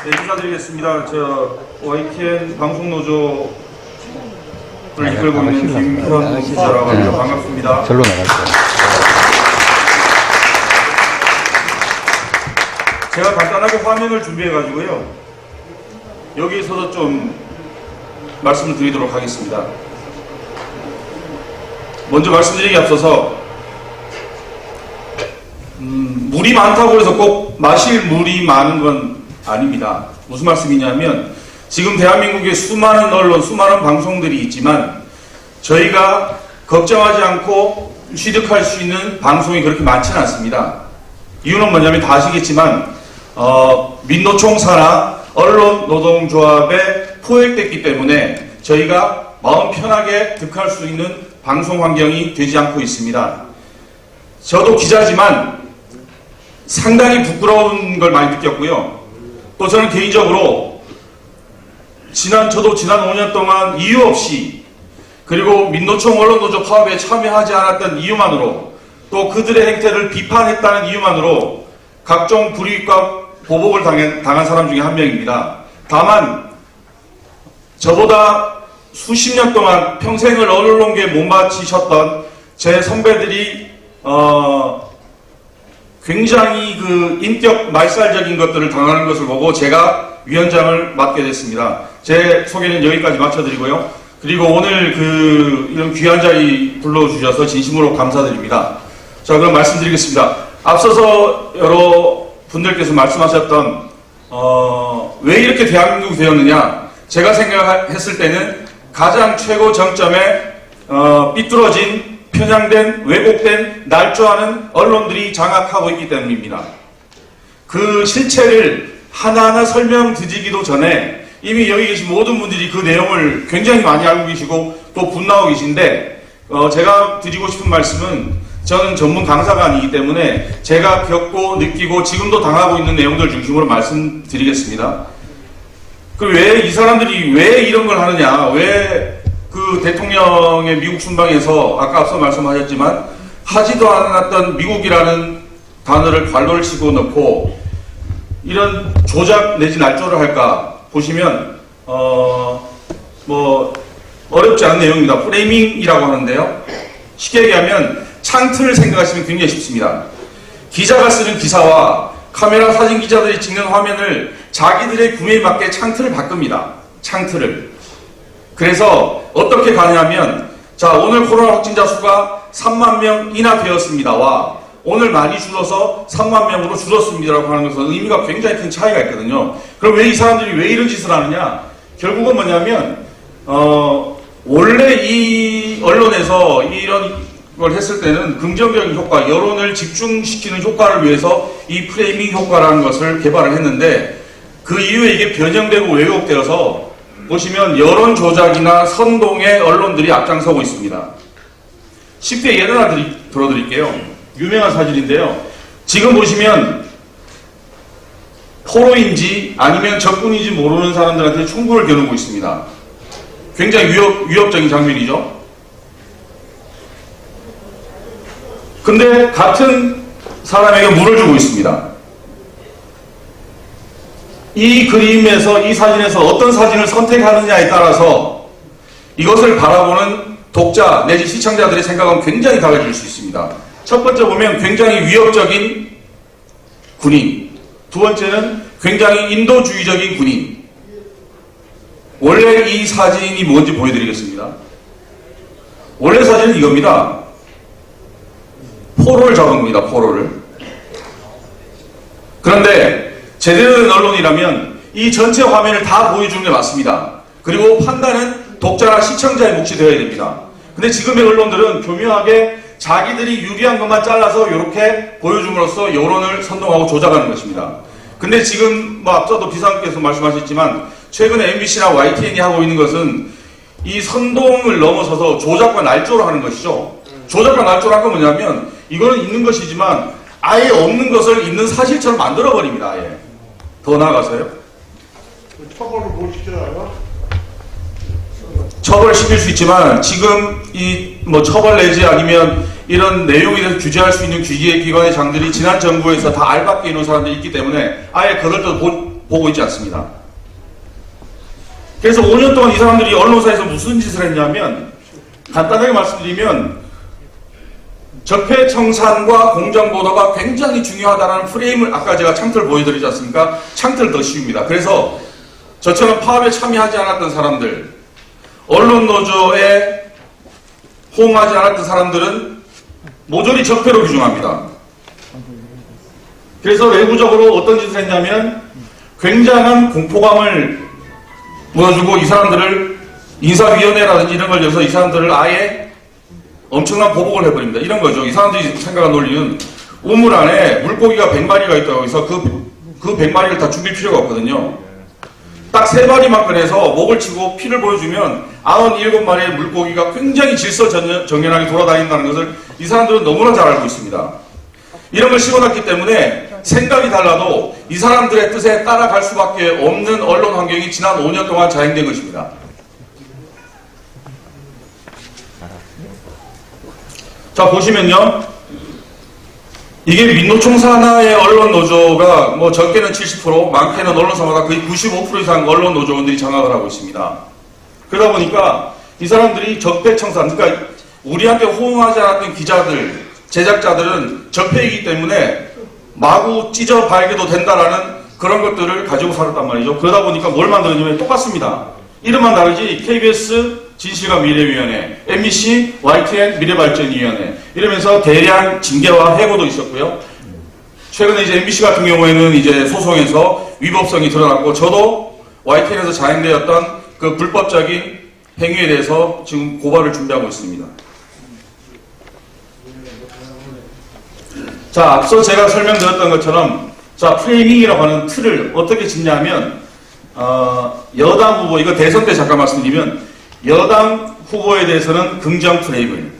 네, 인사드리겠습니다. YTN 방송노조를 이끌고 있는 김현 기자라고 합니다. 반갑습니다. 절로 나갈게요. 제가 간단하게 화면을 준비해가지고요. 여기서도 좀 말씀을 드리도록 하겠습니다. 먼저 말씀드리기 앞서서 물이 많다고 해서 꼭 마실 물이 많은 건 아닙니다. 무슨 말씀이냐면 지금 대한민국에 수많은 언론, 수많은 방송들이 있지만 저희가 걱정하지 않고 취득할 수 있는 방송이 그렇게 많지는 않습니다. 이유는 뭐냐면 다 아시겠지만 민노총사나 언론노동조합에 포획됐기 때문에 저희가 마음 편하게 득할 수 있는 방송 환경이 되지 않고 있습니다. 저도 기자지만 상당히 부끄러운 걸 많이 느꼈고요. 또 저는 개인적으로 저도 지난 5년 동안 이유 없이 그리고 민노총 언론노조 파업에 참여하지 않았던 이유만으로 또 그들의 행태를 비판했다는 이유만으로 각종 불이익과 보복을 당한 사람 중에 한 명입니다. 다만 저보다 수십 년 동안 평생을 언론계에 못 바치셨던 제 선배들이 굉장히 그 인격 말살적인 것들을 당하는 것을 보고 제가 위원장을 맡게 됐습니다. 제 소개는 여기까지 마쳐드리고요. 그리고 오늘 이런 귀한 자리 불러주셔서 진심으로 감사드립니다. 자, 그럼 말씀드리겠습니다. 앞서서 여러 분들께서 말씀하셨던 왜 이렇게 대한민국이 되었느냐, 제가 생각했을 때는 가장 최고 정점에 삐뚤어진 편향된 왜곡된 날조하는 언론들이 장악하고 있기 때문입니다. 그 실체를 하나하나 설명드리기도 전에 이미 여기 계신 모든 분들이 그 내용을 굉장히 많이 알고 계시고 또 분노하고 계신데 제가 드리고 싶은 말씀은 저는 전문 강사가 아니기 때문에 제가 겪고 느끼고 지금도 당하고 있는 내용들 중심으로 말씀드리겠습니다. 왜 이 사람들이 왜 이런 걸 하느냐, 왜 그 대통령의 미국 순방에서 아까 앞서 말씀하셨지만 하지도 않았던 미국이라는 단어를 괄호를 치고 넣고 이런 조작 내지 날조를 할까 보시면 뭐 어렵지 않은 내용입니다. 프레이밍이라고 하는데요. 쉽게 얘기하면 창틀을 생각하시면 굉장히 쉽습니다. 기자가 쓰는 기사와 카메라 사진 기자들이 찍는 화면을 자기들의 구매에 맞게 창틀을 바꿉니다. 창틀을. 그래서 어떻게 가냐면 자, 오늘 코로나 확진자 수가 3만 명 이나 되었습니다와 오늘 많이 줄어서 3만 명으로 줄었습니다라고 하는 것은 의미가 굉장히 큰 차이가 있거든요. 그럼 왜 이 사람들이 왜 이런 짓을 하느냐? 결국은 뭐냐면 원래 이 언론에서 이런 걸 했을 때는 긍정적인 효과, 여론을 집중시키는 효과를 위해서 이 프레이밍 효과라는 것을 개발을 했는데 그 이후에 이게 변형되고 왜곡되어서 보시면 여론 조작이나 선동의 언론들이 앞장서고 있습니다. 쉽게 예를 하나 들어드릴게요. 유명한 사실인데요. 지금 보시면 포로인지 아니면 적군인지 모르는 사람들한테 총구를 겨누고 있습니다. 굉장히 위협적인 장면이죠. 근데 같은 사람에게 물을 주고 있습니다. 이 그림에서, 이 사진에서 어떤 사진을 선택하느냐에 따라서 이것을 바라보는 독자 내지 시청자들의 생각은 굉장히 달라질 수 있습니다. 첫 번째 보면 굉장히 위협적인 군인, 두 번째는 굉장히 인도주의적인 군인. 원래 이 사진이 뭔지 보여드리겠습니다. 원래 사진은 이겁니다. 포로를 잡은 겁니다. 포로를. 그런데 제대로 된 언론이라면 이 전체 화면을 다 보여주는 게 맞습니다. 그리고 판단은 독자나 시청자의 몫이 되어야 됩니다. 근데 지금의 언론들은 교묘하게 자기들이 유리한 것만 잘라서 이렇게 보여줌으로써 여론을 선동하고 조작하는 것입니다. 근데 지금 앞서도 비상께서 말씀하셨지만 최근에 MBC나 YTN이 하고 있는 것은 이 선동을 넘어서서 조작과 날조를 하는 것이죠. 조작과 날조를 한 건 뭐냐면 이거는 있는 것이지만 아예 없는 것을 있는 사실처럼 만들어버립니다. 아예. 더 나아가서요. 처벌을 못 시켜요? 처벌시킬 수 있지만 지금 처벌 내지 아니면 이런 내용에 대해서 규제할 수 있는 규제 기관의 장들이 지난 정부에서 다 알바끼 있는 사람들이 있기 때문에 아예 그걸 또 보고 있지 않습니다. 그래서 5년 동안 이 사람들이 언론사에서 무슨 짓을 했냐면, 간단하게 말씀드리면 적폐청산과 공정보도가 굉장히 중요하다는 프레임을, 아까 제가 창틀 보여드리지 않습니까? 창틀을 더 씌웁니다. 그래서 저처럼 파업에 참여하지 않았던 사람들, 언론노조에 호응하지 않았던 사람들은 모조리 적폐로 규정합니다. 그래서 외부적으로 어떤 짓을 했냐면 굉장한 공포감을 물어주고 이 사람들을 인사위원회라든지 이런 걸 열어서 이 사람들을 아예 엄청난 보복을 해버립니다. 이런 거죠. 이 사람들이 생각한 논리는 우물 안에 물고기가 100마리가 있다고 해서 그 100마리를 다 죽일 필요가 없거든요. 딱 3마리만 꺼내서 목을 치고 피를 보여주면 97마리의 물고기가 굉장히 질서정연하게 돌아다닌다는 것을 이 사람들은 너무나 잘 알고 있습니다. 이런 걸 심어놨기 때문에 생각이 달라도 이 사람들의 뜻에 따라갈 수밖에 없는 언론 환경이 지난 5년 동안 자행된 것입니다. 자, 보시면요. 이게 민노총 산하의 언론 노조가 뭐 적게는 70%, 많게는 언론사마다 거의 95% 이상 언론 노조원들이 장악을 하고 있습니다. 그러다 보니까 이 사람들이 적폐청산, 그러니까 우리한테 호응하지 않았던 기자들, 제작자들은 적폐이기 때문에 마구 찢어 발개도 된다라는 그런 것들을 가지고 살았단 말이죠. 그러다 보니까 뭘 만들었냐면 똑같습니다. 이름만 다르지 KBS 진실과 미래위원회, MBC YTN 미래발전위원회 이러면서 대량 징계와 해고도 있었고요. 최근에 이제 MBC 같은 경우에는 이제 소송에서 위법성이 드러났고 저도 YTN에서 자행되었던 그 불법적인 행위에 대해서 지금 고발을 준비하고 있습니다. 자, 앞서 제가 설명드렸던 것처럼 자, 프레이밍이라고 하는 틀을 어떻게 짓냐면 여당 후보, 이거 대선 때 잠깐 말씀드리면 여당 후보에 대해서는 긍정 프레임을,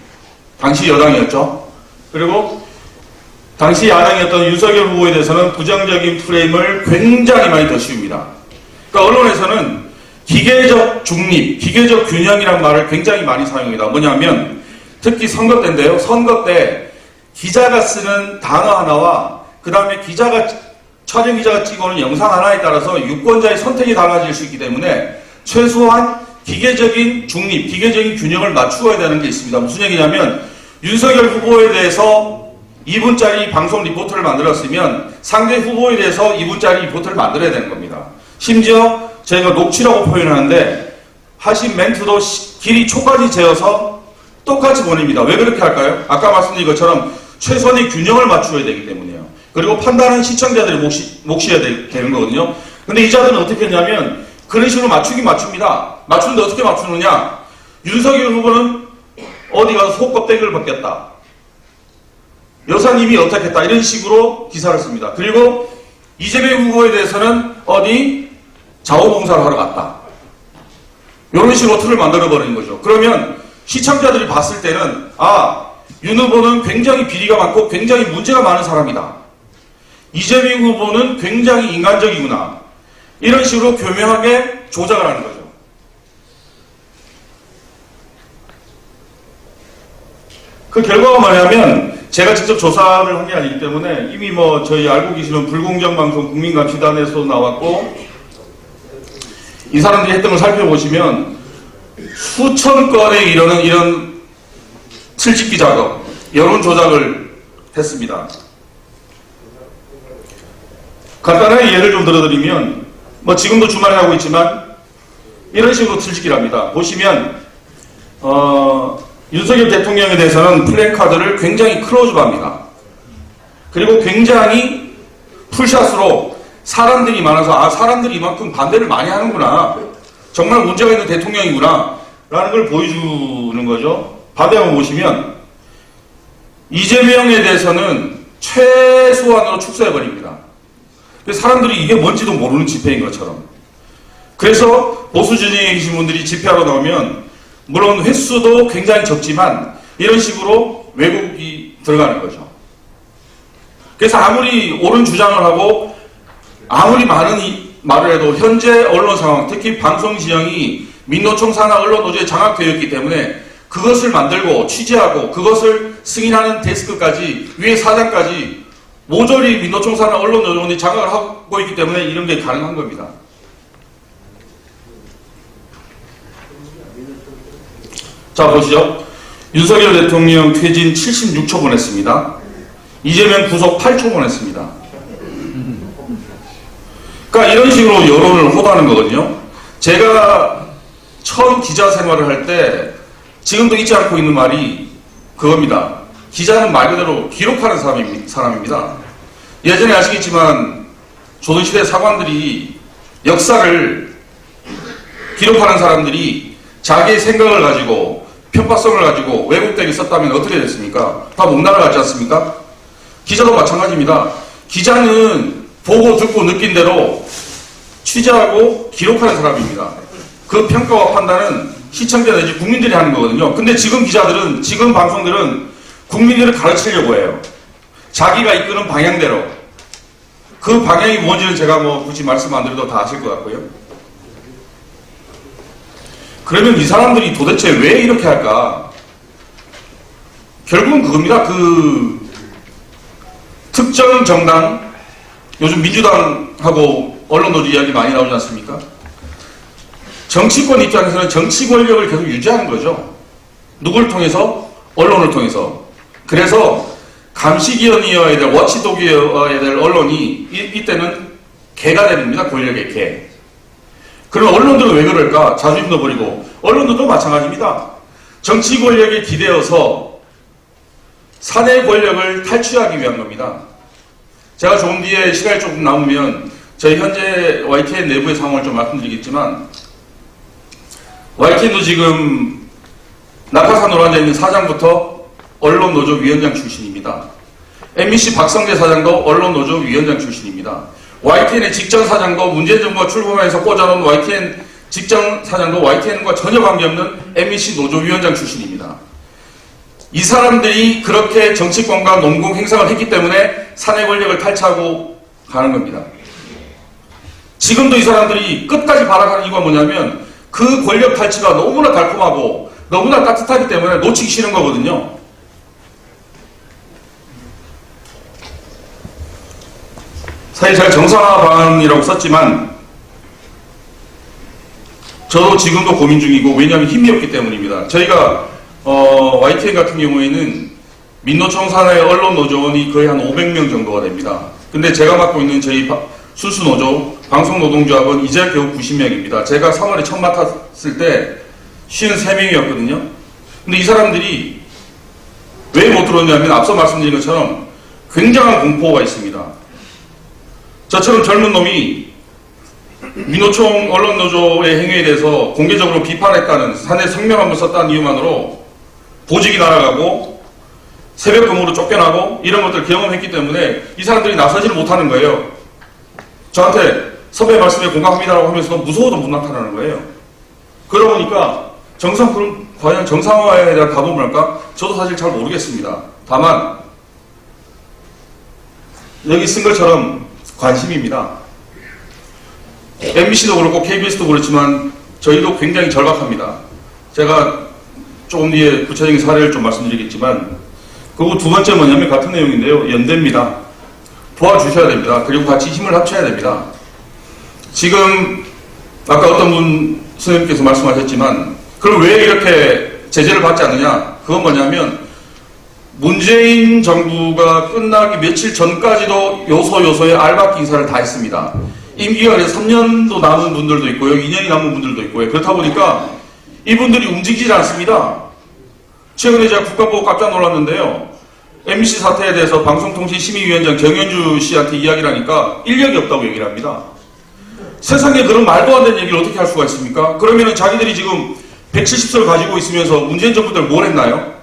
당시 여당이었죠. 그리고 당시 야당이었던 윤석열 후보에 대해서는 부정적인 프레임을 굉장히 많이 더 씌웁니다. 그러니까 언론에서는 기계적 중립, 기계적 균형이라는 말을 굉장히 많이 사용합니다. 뭐냐면 특히 선거 때인데요. 선거 때 기자가 쓰는 단어 하나와 그 다음에 촬영 기자가 찍어오는 영상 하나에 따라서 유권자의 선택이 달라질 수 있기 때문에 최소한 기계적인 중립, 기계적인 균형을 맞추어야 되는 게 있습니다. 무슨 얘기냐면 윤석열 후보에 대해서 2분짜리 방송 리포트를 만들었으면 상대 후보에 대해서 2분짜리 리포트를 만들어야 되는 겁니다. 심지어 저희가 녹취라고 표현하는데 하신 멘트도 길이 초까지 재어서 똑같이 보냅니다. 왜 그렇게 할까요? 아까 말씀드린 것처럼 최선의 균형을 맞추어야 되기 때문이에요. 그리고 판단은 시청자들이 몫이어야 되는 거거든요. 근데 이 자들은 어떻게 했냐면 그런 식으로 맞추긴 맞춥니다. 맞추는데 어떻게 맞추느냐? 윤석열 후보는 어디 가서 속껍데기를 벗겼다. 여사님이 어떻게 했다. 이런 식으로 기사를 씁니다. 그리고 이재명 후보에 대해서는 어디 자원봉사를 하러 갔다. 이런 식으로 틀을 만들어버리는 거죠. 그러면 시청자들이 봤을 때는 윤 후보는 굉장히 비리가 많고 굉장히 문제가 많은 사람이다. 이재명 후보는 굉장히 인간적이구나. 이런 식으로 교묘하게 조작을 하는 거죠. 그 결과가 뭐냐면 제가 직접 조사를 한 게 아니기 때문에 이미 뭐 저희 알고 계시는 불공정방송 국민감시단에서도 나왔고 이 사람들이 했던 걸 살펴보시면 수천 건에 이르는 이런 틀짓기 작업, 여론 조작을 했습니다. 간단하게 예를 좀 들어드리면 뭐 지금도 주말에 하고 있지만 이런 식으로 틀짓기를 합니다. 보시면 윤석열 대통령에 대해서는 플랜카드를 굉장히 클로즈업합니다. 그리고 굉장히 풀샷으로 사람들이 많아서 사람들이 이만큼 반대를 많이 하는구나. 정말 문제가 있는 대통령이구나. 라는 걸 보여주는 거죠. 반대만 보시면 이재명에 대해서는 최소한으로 축소해버립니다. 사람들이 이게 뭔지도 모르는 집회인 것처럼. 그래서 보수 진영에 계신 분들이 집회하러 나오면 물론 횟수도 굉장히 적지만 이런 식으로 왜곡이 들어가는 거죠. 그래서 아무리 옳은 주장을 하고 아무리 많은 말을 해도 현재 언론 상황, 특히 방송 진영이 민노총 산하 언론 노조에 장악되어 있기 때문에 그것을 만들고 취재하고 그것을 승인하는 데스크까지 위에 사장까지 모조리 민노총 산하 언론노조원이 장악을 하고 있기 때문에 이런 게 가능한 겁니다. 자, 보시죠. 윤석열 대통령 퇴진 76초 보냈습니다. 이재명 구속 8초 보냈습니다. 그러니까 이런 식으로 여론을 호도하는 거거든요. 제가 처음 기자 생활을 할 때 지금도 잊지 않고 있는 말이 그겁니다. 기자는 말 그대로 기록하는 사람입니다. 예전에 아시겠지만 조선시대 사관들이 역사를 기록하는 사람들이 자기의 생각을 가지고 편파성을 가지고 왜곡되게 썼다면 어떻게 됐습니까? 다 못 날아갔지 않습니까? 기자도 마찬가지입니다. 기자는 보고 듣고 느낀 대로 취재하고 기록하는 사람입니다. 그 평가와 판단은 시청자 내지 국민들이 하는 거거든요. 근데 지금 기자들은, 지금 방송들은 국민들을 가르치려고 해요. 자기가 이끄는 방향대로. 그 방향이 뭔지는 제가 뭐 굳이 말씀 안 드려도 다 아실 것 같고요. 그러면 이 사람들이 도대체 왜 이렇게 할까? 결국은 그겁니다. 그 특정 정당, 요즘 민주당하고 언론노조 이야기 많이 나오지 않습니까? 정치권 입장에서는 정치 권력을 계속 유지하는 거죠. 누굴 통해서? 언론을 통해서. 그래서 감시기관이어야 될, 워치독이어야 될 언론이 이때는 개가 됩니다. 권력의 개. 그럼 언론들은 왜 그럴까? 자존심도 버리고. 언론들도 마찬가지입니다. 정치 권력에 기대어서 사내 권력을 탈취하기 위한 겁니다. 제가 조금 뒤에 시간이 조금 남으면 저희 현재 YTN 내부의 상황을 좀 말씀드리겠지만 YTN도 지금 낙하산으로 앉아있는 사장부터 언론노조위원장 출신입니다. MBC 박성재 사장도 언론노조위원장 출신입니다. YTN의 직전 사장도 문재인 정부가 출범해서 꽂아놓은 YTN 직전 사장도 YTN과 전혀 관계없는 MBC 노조위원장 출신입니다. 이 사람들이 그렇게 정치권과 농공 행상을 했기 때문에 사내 권력을 탈취하고 가는 겁니다. 지금도 이 사람들이 끝까지 발악하는 이유가 뭐냐면 그 권력 탈취가 너무나 달콤하고 너무나 따뜻하기 때문에 놓치기 싫은 거거든요. 사실 제가 정상화 방안이라고 썼지만 저도 지금도 고민 중이고 왜냐하면 힘이 없기 때문입니다. 저희가 YTN 같은 경우에는 민노총 산하의 언론노조원이 거의 한 500명 정도가 됩니다. 근데 제가 맡고 있는 저희 순수노조 방송노동조합은 이제 겨우 90명입니다. 제가 3월에 처음 맡았을 때 53명이었거든요. 근데 이 사람들이 왜 못 들어오냐면 앞서 말씀드린 것처럼 굉장한 공포가 있습니다. 저처럼 젊은 놈이 민노총 언론노조의 행위에 대해서 공개적으로 비판했다는 사내 성명 한번 썼다는 이유만으로 보직이 날아가고 새벽 근무로 쫓겨나고 이런 것들 경험했기 때문에 이 사람들이 나서지를 못하는 거예요. 저한테 선배 말씀에 공감합니다라고 하면서도 무서워도 못 나타나는 거예요. 그러다 보니까 과연 정상화에 대한 가범을 할까? 저도 사실 잘 모르겠습니다. 다만 여기 쓴 것처럼 관심입니다. MBC도 그렇고 KBS도 그렇지만 저희도 굉장히 절박합니다. 제가 조금 뒤에 구체적인 사례를 좀 말씀드리겠지만 그리고 두 번째 뭐냐면 같은 내용인데요. 연대입니다. 도와주셔야 됩니다. 그리고 같이 힘을 합쳐야 됩니다. 지금 아까 어떤 분 선생님께서 말씀하셨지만 그럼 왜 이렇게 제재를 받지 않느냐? 그건 뭐냐면 문재인 정부가 끝나기 며칠 전까지도 요소요소에 알박기 인사를 다 했습니다. 임기가 그래서 3년도 남은 분들도 있고요. 2년이 남은 분들도 있고요. 그렇다 보니까 이분들이 움직이지 않습니다. 최근에 제가 국가보고 깜짝 놀랐는데요. MBC 사태에 대해서 방송통신심의위원장 정현주 씨한테 이야기를 하니까 인력이 없다고 얘기를 합니다. 세상에 그런 말도 안 되는 얘기를 어떻게 할 수가 있습니까? 그러면 자기들이 지금 170석 가지고 있으면서 문재인 정부 때 뭘 했나요?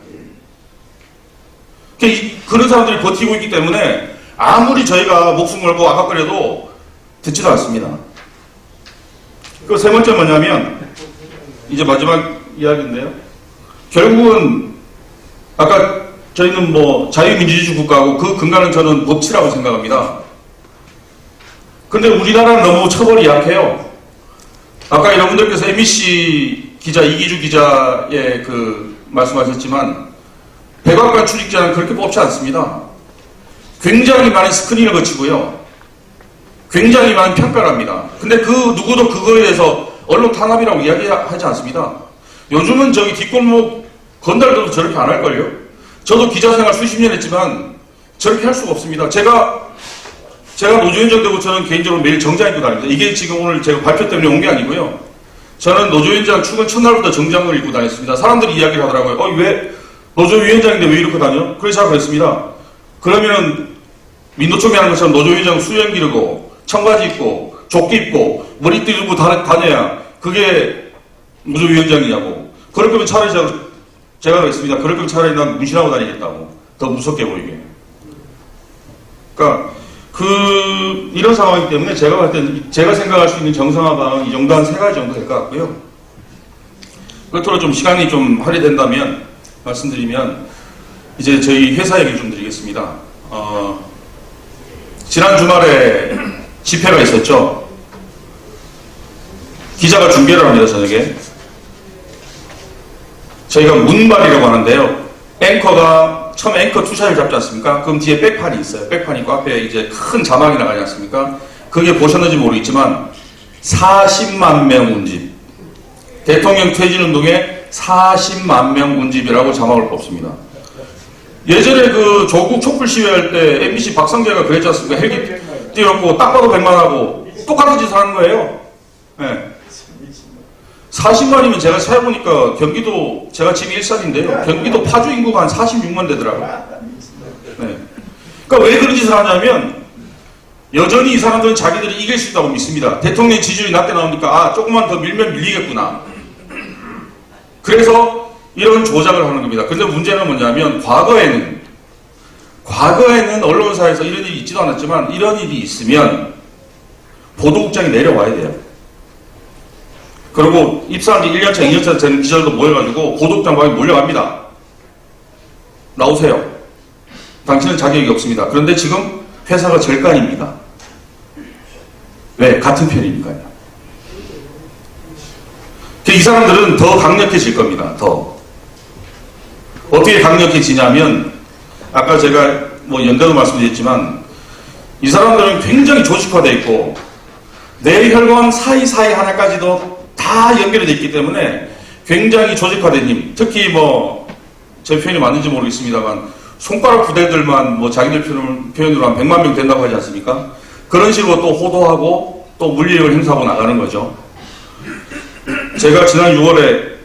그런 사람들이 버티고 있기 때문에 아무리 저희가 목숨 걸고 아깝거려도 듣지도 않습니다. 그 세 번째 뭐냐면 이제 마지막 이야기인데요. 결국은 아까 저희는 뭐 자유민주주의 국가고 그 근간은 저는 법치라고 생각합니다. 근데 우리나라는 너무 처벌이 약해요. 아까 여러분들께서 MBC 기자 이기주 기자의 말씀하셨지만 백악관 출입기자는 그렇게 뽑지 않습니다. 굉장히 많은 스크린을 거치고요. 굉장히 많은 평가를 합니다. 근데 그 누구도 그거에 대해서 언론 탄압이라고 이야기하지 않습니다. 요즘은 저기 뒷골목 건달도 저렇게 안 할걸요? 저도 기자 생활 수십 년 했지만 저렇게 할 수가 없습니다. 제가 노조위원장 되고 저는 개인적으로 매일 정장 입고 다닙니다. 이게 지금 오늘 제가 발표 때문에 온 게 아니고요. 저는 노조위원장 출근 첫날부터 정장을 입고 다녔습니다. 사람들이 이야기를 하더라고요. 왜 노조위원장인데 왜 이렇게 다녀? 그래서 제가 그랬습니다. 그러면은 민노총이 하는 것처럼 노조위원장 수염 기르고 청바지 입고 조끼 입고 머리 띠고 다녀야 그게 노조위원장이냐고. 그럴 거면 차라리 제가 그랬습니다. 그럴 거면 차라리 난 문신하고 다니겠다고. 더 무섭게 보이게. 그러니까 이런 상황이기 때문에 제가 볼 때는 제가 생각할 수 있는 정상화 방은 이 정도 한 3가지 정도 될 것 같고요. 끝으로 좀 시간이 좀 할애된다면 말씀드리면 이제 저희 회사 얘기를 좀 드리겠습니다. 지난 주말에 집회가 있었죠. 기자가 중계를 합니다, 저녁에. 저희가 문발이라고 하는데요. 앵커가 처음에 앵커 투샷을 잡지 않습니까? 그럼 뒤에 백판이 있어요. 백판이 있고 앞에 이제 큰 자막이 나가지 않습니까? 그게 보셨는지 모르겠지만 40만 명 운집. 대통령 퇴진운동에 40만 명 운집이라고 자막을 뽑습니다. 예전에 그 조국 촛불 시위할 때 MBC 박성재가 그랬지 않습니까? 헬기 띄워놓고 딱 봐도 100만 하고 똑같은 짓을 하는 거예요. 네. 40만이면 제가 찾아보니까 경기도, 제가 지금 일산인데요. 경기도 파주 인구가 한 46만 되더라고요. 네. 그러니까 왜 그런 짓을 하냐면 여전히 이 사람들은 자기들이 이길 수 있다고 믿습니다. 대통령 지지율이 낮게 나오니까 조금만 더 밀면 밀리겠구나. 그래서 이런 조작을 하는 겁니다. 근데 문제는 뭐냐면 과거에는 언론사에서 이런 일이 있지도 않았지만 이런 일이 있으면 보도국장이 내려와야 돼요. 그리고 입사한 지 1년차, 2년차 되는 기자들도 모여가지고 보도국장 방에 몰려갑니다. 나오세요. 당신은 자격이 없습니다. 그런데 지금 회사가 절간입니다. 왜? 같은 편이니까요. 이 사람들은 더 강력해질 겁니다. 더. 어떻게 강력해지냐면 아까 제가 연대도 말씀드렸지만 이 사람들은 굉장히 조직화되어 있고 뇌혈관 사이사이 하나까지도 다 연결이 되어 있기 때문에 굉장히 조직화된 힘. 특히 제 표현이 맞는지 모르겠습니다만 손가락 부대들만 자기들 표현으로 한 100만 명 된다고 하지 않습니까? 그런 식으로 또 호도하고 또 물리력을 행사하고 나가는 거죠. 제가 지난 6월에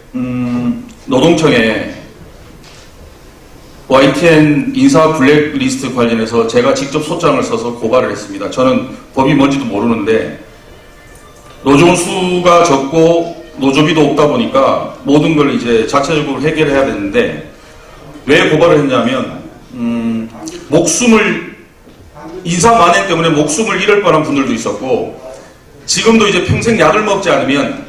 노동청에 YTN 인사 블랙리스트 관련해서 제가 직접 소장을 써서 고발을 했습니다. 저는 법이 뭔지도 모르는데 노조원 수가 적고 노조비도 없다 보니까 모든 걸 이제 자체적으로 해결해야 되는데 왜 고발을 했냐면 인사 만행 때문에 목숨을 잃을 뻔한 분들도 있었고 지금도 이제 평생 약을 먹지 않으면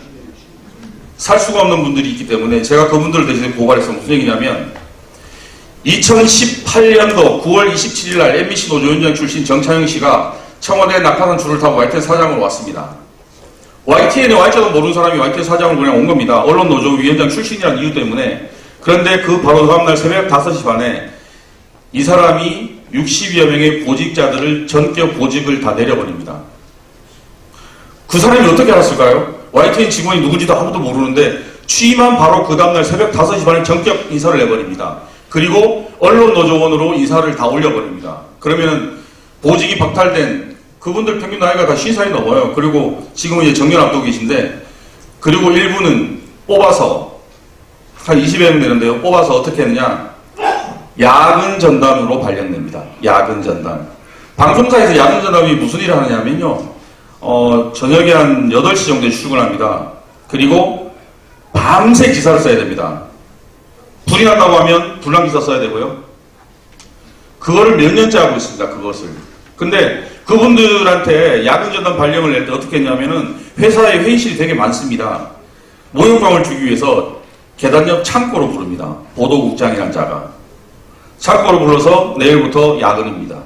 살 수가 없는 분들이 있기 때문에 제가 그분들을 대신에 고발해서 무슨 얘기냐면 2018년도 9월 27일 날 MBC 노조위원장 출신 정창영 씨가 청와대 낙하산 줄을 타고 YTN 사장으로 왔습니다. YTN에 Y자도 모르는 사람이 YTN 사장으로 그냥 온 겁니다. 언론노조위원장 출신이라는 이유 때문에. 그런데 그 바로 다음날 새벽 5시 반에 이 사람이 60여 명의 보직자들을 전격 보직을 다 내려버립니다. 그 사람이 어떻게 알았을까요? YTN 직원이 누군지도 아무도 모르는데 취임한 바로 그 다음날 새벽 5시 반에 전격 인사를 내버립니다. 그리고 언론노조원으로 인사를 다 올려버립니다. 그러면은 보직이 박탈된 그분들 평균 나이가 다 50살이 넘어요. 그리고 지금은 이제 정년 앞두고 계신데 그리고 일부는 뽑아서 한 20여 명 되는데요. 뽑아서 어떻게 했느냐. 야근 전담으로 발령냅니다. 야근 전담. 방송사에서 야근 전담이 무슨 일을 하느냐면요. 저녁에 한 8시 정도에 출근합니다. 그리고 밤새 기사를 써야 됩니다. 불이 났다고 하면 불난 기사 써야 되고요. 그거를 몇 년째 하고 있습니다. 그것을. 근데 그분들한테 야근 전담 발령을 낼 때 어떻게 했냐면은 회사에 회의실이 되게 많습니다. 모욕감을 주기 위해서 계단 옆 창고로 부릅니다. 보도국장이란 자가. 창고로 불러서 내일부터 야근입니다.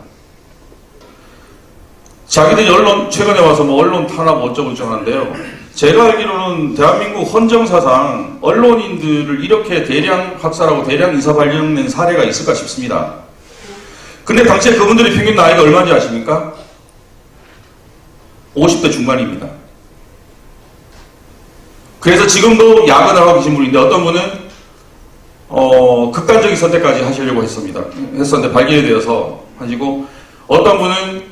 자기들이 최근에 와서 언론 탄압 어쩌고저쩌고 하는데요. 제가 알기로는 대한민국 헌정사상 언론인들을 이렇게 대량 학살하고 대량 인사 발령 낸 사례가 있을까 싶습니다. 근데 당시에 그분들의 평균 나이가 얼마인지 아십니까? 50대 중반입니다. 그래서 지금도 야근을 하고 계신 분인데 어떤 분은 극단적인 선택까지 하시려고 했었는데 발견되어서 하시고, 어떤 분은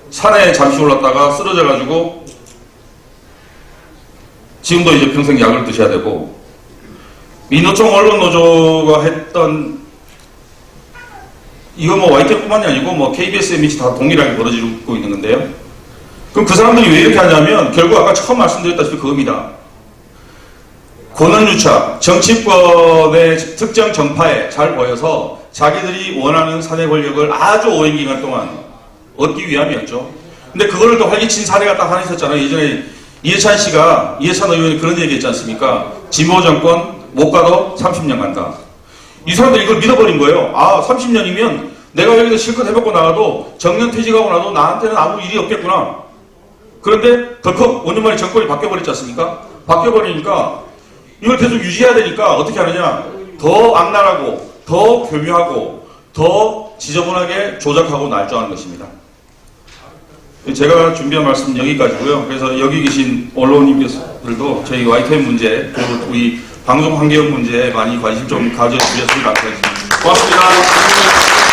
산에 잠시 올랐다가 쓰러져가지고 지금도 이제 평생 약을 드셔야 되고, 민노총 언론노조가 했던, 이거 뭐 YTN뿐만이 아니고 뭐 KBS, MBC 다 동일하게 벌어지고 있는 건데요. 그럼 그 사람들이 왜 이렇게 하냐면 결국 아까 처음 말씀드렸다시피 그겁니다. 권한유착, 정치권의 특정 정파에 잘 보여서 자기들이 원하는 사내 권력을 아주 오랜 기간 동안 얻기 위함이었죠. 근데 그거를 또 활기친 사례가 딱 하나 있었잖아요. 예전에 이해찬 의원이 그런 얘기 했지 않습니까? 진보 정권 못 가도 30년 간다. 이 사람들이 이걸 믿어버린 거예요. 아, 30년이면 내가 여기서 실컷 해먹고 나가도 정년 퇴직하고 나도 나한테는 아무 일이 없겠구나. 그런데 덜컥 5년 만에 정권이 바뀌어버렸지 않습니까? 바뀌어버리니까 이걸 계속 유지해야 되니까 어떻게 하느냐. 더 악랄하고 더 교묘하고 더 지저분하게 조작하고 날조하는 것입니다. 제가 준비한 말씀은 여기까지고요. 그래서 여기 계신 언론인들도 저희 YTN 문제 그리고 우리 방송 환경 문제에 많이 관심 좀 가져주셨으면 감사하겠습니다. 고맙습니다.